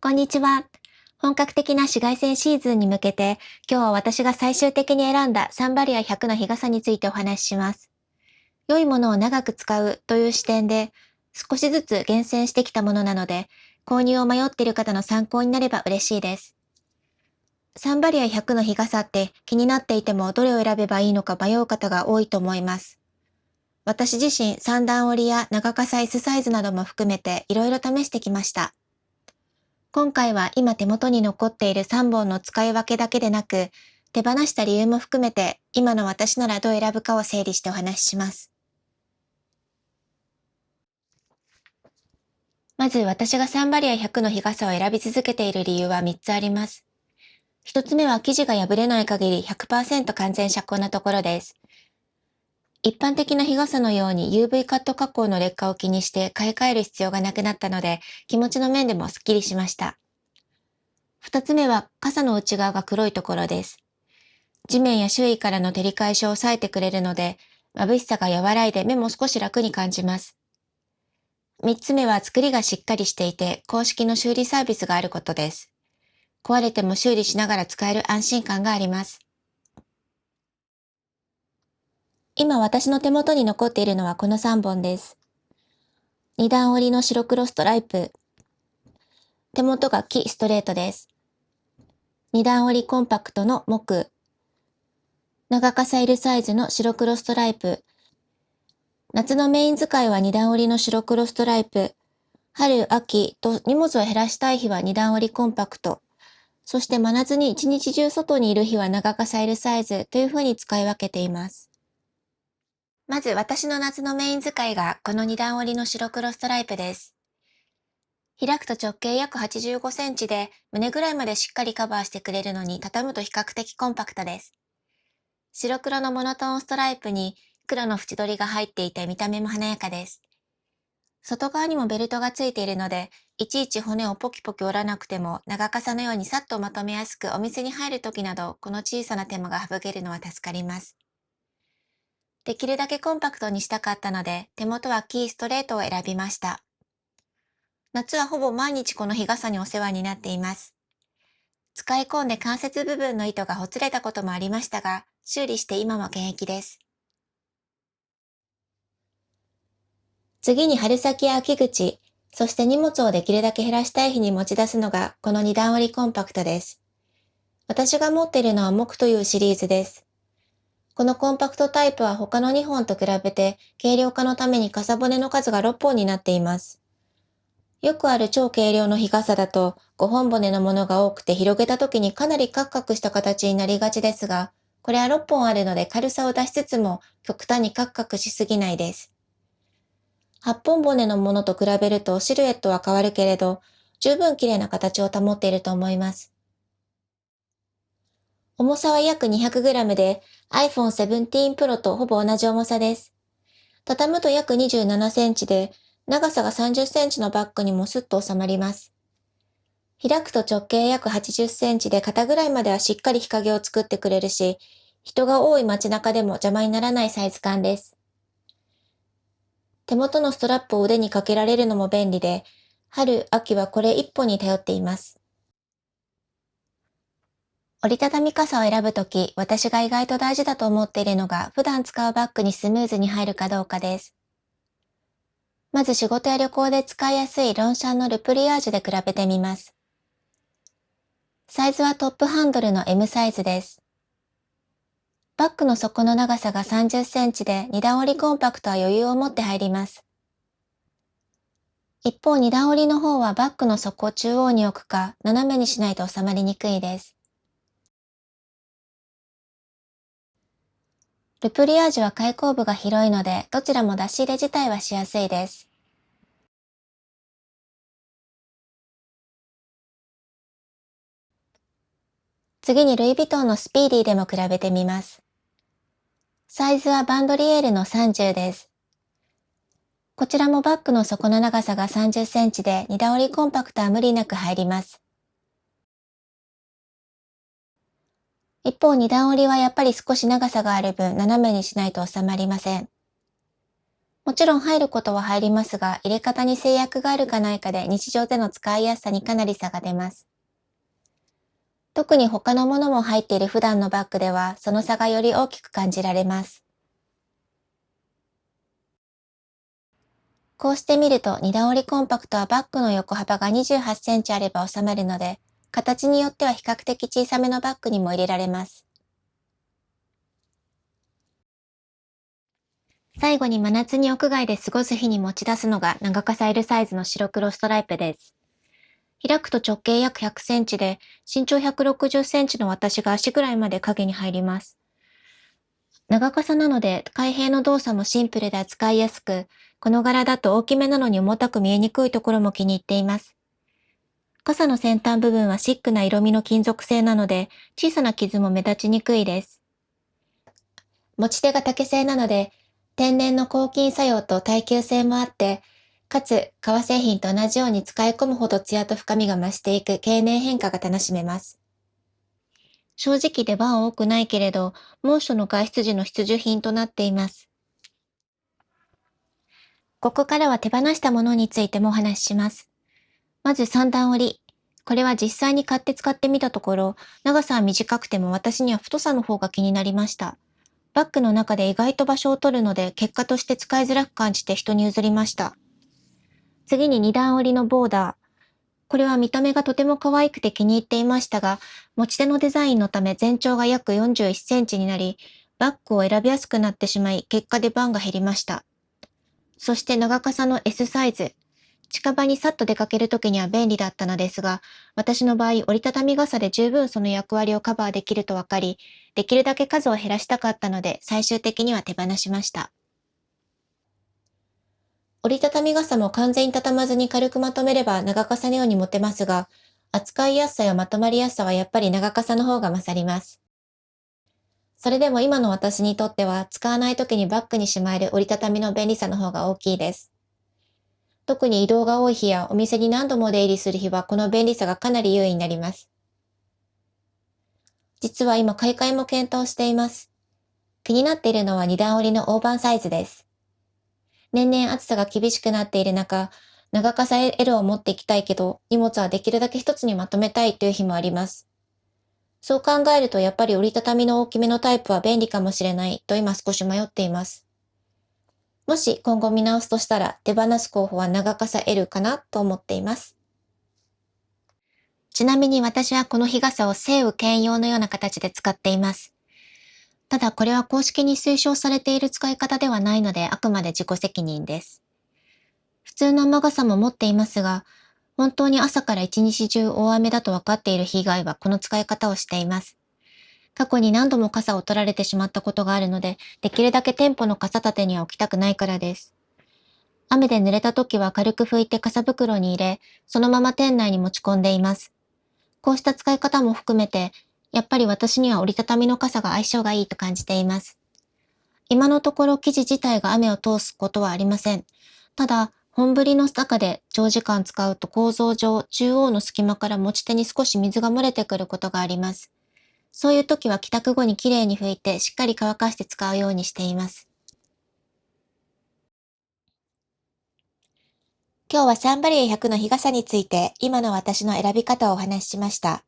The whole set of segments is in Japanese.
こんにちは。本格的な紫外線シーズンに向けて、今日は私が最終的に選んだサンバリア100の日傘についてお話しします。良いものを長く使うという視点で、少しずつ厳選してきたものなので、購入を迷っている方の参考になれば嬉しいです。サンバリア100の日傘って気になっていてもどれを選べばいいのか迷う方が多いと思います。私自身三段折りや長傘 S サイズなども含めていろいろ試してきました。今回は今手元に残っている3本の使い分けだけでなく、手放した理由も含めて今の私ならどう選ぶかを整理してお話しします。まず私がサンバリア100の日傘を選び続けている理由は3つあります。1つ目は生地が破れない限り 100% 完全遮光なところです。一般的な日傘のように UV カット加工の劣化を気にして買い替える必要がなくなったので、気持ちの面でもスッキリしました。2つ目は傘の内側が黒いところです。地面や周囲からの照り返しを抑えてくれるので、眩しさが和らいで目も少し楽に感じます。三つ目は作りがしっかりしていて、公式の修理サービスがあることです。壊れても修理しながら使える安心感があります。今私の手元に残っているのはこの3本です。二段折りの白黒ストライプ。手元が木ストレートです。二段折りコンパクトの木。長傘 L サイズの白黒ストライプ。夏のメイン使いは二段折りの白黒ストライプ。春、秋と荷物を減らしたい日は二段折りコンパクト。そして真夏に一日中外にいる日は長傘 L サイズという風に使い分けています。まず私の夏のメイン使いがこの二段折りの白黒ストライプです。開くと直径約85センチで胸ぐらいまでしっかりカバーしてくれるのに畳むと比較的コンパクトです。白黒のモノトーンストライプに黒の縁取りが入っていて見た目も華やかです。外側にもベルトがついているので、いちいち骨をポキポキ折らなくても長傘のようにさっとまとめやすくお店に入るときなど、この小さな手間が省けるのは助かります。できるだけコンパクトにしたかったので、手元はキーストレートを選びました。夏はほぼ毎日この日傘にお世話になっています。使い込んで関節部分の糸がほつれたこともありましたが、修理して今も現役です。次に春先や秋口、そして荷物をできるだけ減らしたい日に持ち出すのがこの二段折りコンパクトです。私が持っているのは木というシリーズです。このコンパクトタイプは他の2本と比べて軽量化のために傘骨の数が6本になっています。よくある超軽量の日傘だと5本骨のものが多くて広げた時にかなりカクカクした形になりがちですが、これは6本あるので軽さを出しつつも極端にカクカクしすぎないです。8本骨のものと比べるとシルエットは変わるけれど、十分綺麗な形を保っていると思います。重さは約 200g で iPhone 17 Pro とほぼ同じ重さです。畳むと約27センチで、長さが30センチのバッグにもスッと収まります。開くと直径約80センチで肩ぐらいまではしっかり日陰を作ってくれるし、人が多い街中でも邪魔にならないサイズ感です。手元のストラップを腕にかけられるのも便利で、春、秋はこれ一本に頼っています。折りたたみ傘を選ぶとき、私が意外と大事だと思っているのが、普段使うバッグにスムーズに入るかどうかです。まず仕事や旅行で使いやすいロンシャンのルプリアージュで比べてみます。サイズはトップハンドルの M サイズです。バッグの底の長さが30センチで二段折りコンパクトは余裕を持って入ります。一方二段折りの方はバッグの底を中央に置くか斜めにしないと収まりにくいです。ルプリアージュは開口部が広いのでどちらも出し入れ自体はしやすいです。次にルイ・ヴィトンのスピーディーでも比べてみます。サイズはバンドリエールの30です。こちらもバッグの底の長さが30センチで二段折りコンパクトは無理なく入ります。一方二段折りはやっぱり少し長さがある分斜めにしないと収まりません。もちろん入ることは入りますが、入れ方に制約があるかないかで日常での使いやすさにかなり差が出ます。特に他のものも入っている普段のバッグでは、その差がより大きく感じられます。こうして見ると、二段折りコンパクトはバッグの横幅が28センチあれば収まるので、形によっては比較的小さめのバッグにも入れられます。最後に真夏に屋外で過ごす日に持ち出すのが長傘 L サイズの白黒ストライプです。開くと直径約100センチで、身長160センチの私が足ぐらいまで影に入ります。長傘なので開閉の動作もシンプルで扱いやすく、この柄だと大きめなのに重たく見えにくいところも気に入っています。傘の先端部分はシックな色味の金属製なので、小さな傷も目立ちにくいです。持ち手が竹製なので、天然の抗菌作用と耐久性もあって、かつ革製品と同じように使い込むほど艶と深みが増していく経年変化が楽しめます。正直出番は多くないけれど、猛暑の外出時の必需品となっています。ここからは手放したものについてもお話しします。まず三段折り。これは実際に買って使ってみたところ、長さは短くても私には太さの方が気になりました。バッグの中で意外と場所を取るので、結果として使いづらく感じて人に譲りました。次に二段折りのボーダー。これは見た目がとても可愛くて気に入っていましたが、持ち手のデザインのため全長が約41センチになり、バッグを選びやすくなってしまい、結果で番が減りました。そして長傘の S サイズ。近場にさっと出かけるときには便利だったのですが、私の場合折りたたみ傘で十分その役割をカバーできると分かり、できるだけ数を減らしたかったので最終的には手放しました。折りたたみ傘も完全に畳まずに軽くまとめれば長傘のように持てますが、扱いやすさやまとまりやすさはやっぱり長傘の方が勝ります。それでも今の私にとっては使わないときにバッグにしまえる折りたたみの便利さの方が大きいです。特に移動が多い日やお店に何度も出入りする日はこの便利さがかなり優位になります。実は今買い替えも検討しています。気になっているのは二段折りの大判サイズです。年々暑さが厳しくなっている中、長傘 L を持っていきたいけど、荷物はできるだけ一つにまとめたいという日もあります。そう考えるとやっぱり折りたたみの大きめのタイプは便利かもしれないと今少し迷っています。もし今後見直すとしたら手放す候補は長傘 L かなと思っています。ちなみに私はこの日傘を晴雨兼用のような形で使っています。ただこれは公式に推奨されている使い方ではないのであくまで自己責任です。普通の雨傘も持っていますが、本当に朝から一日中大雨だと分かっている日以外はこの使い方をしています。過去に何度も傘を取られてしまったことがあるので、できるだけ店舗の傘立てには置きたくないからです。雨で濡れた時は軽く拭いて傘袋に入れ、そのまま店内に持ち込んでいます。こうした使い方も含めて、やっぱり私には折りたたみの傘が相性がいいと感じています。今のところ生地自体が雨を通すことはありません。ただ、本降りの中で長時間使うと構造上、中央の隙間から持ち手に少し水が漏れてくることがあります。そういう時は帰宅後にきれいに拭いてしっかり乾かして使うようにしています。今日はサンバリエ100の日傘について今の私の選び方をお話ししました。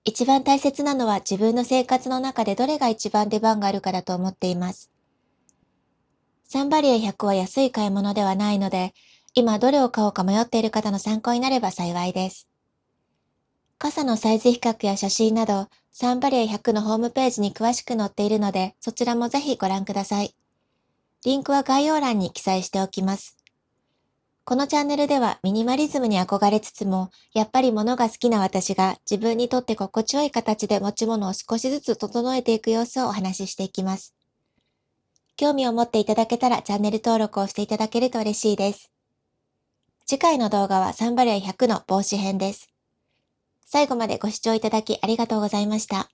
一番大切なのは自分の生活の中でどれが一番出番があるかだと思っています。サンバリエ100は安い買い物ではないので、今どれを買おうか迷っている方の参考になれば幸いです。傘のサイズ比較や写真など、サンバリエ100のホームページに詳しく載っているので、そちらもぜひご覧ください。リンクは概要欄に記載しておきます。このチャンネルではミニマリズムに憧れつつも、やっぱり物が好きな私が自分にとって心地よい形で持ち物を少しずつ整えていく様子をお話ししていきます。興味を持っていただけたらチャンネル登録をしていただけると嬉しいです。次回の動画はサンバリエ100の帽子編です。最後までご視聴いただきありがとうございました。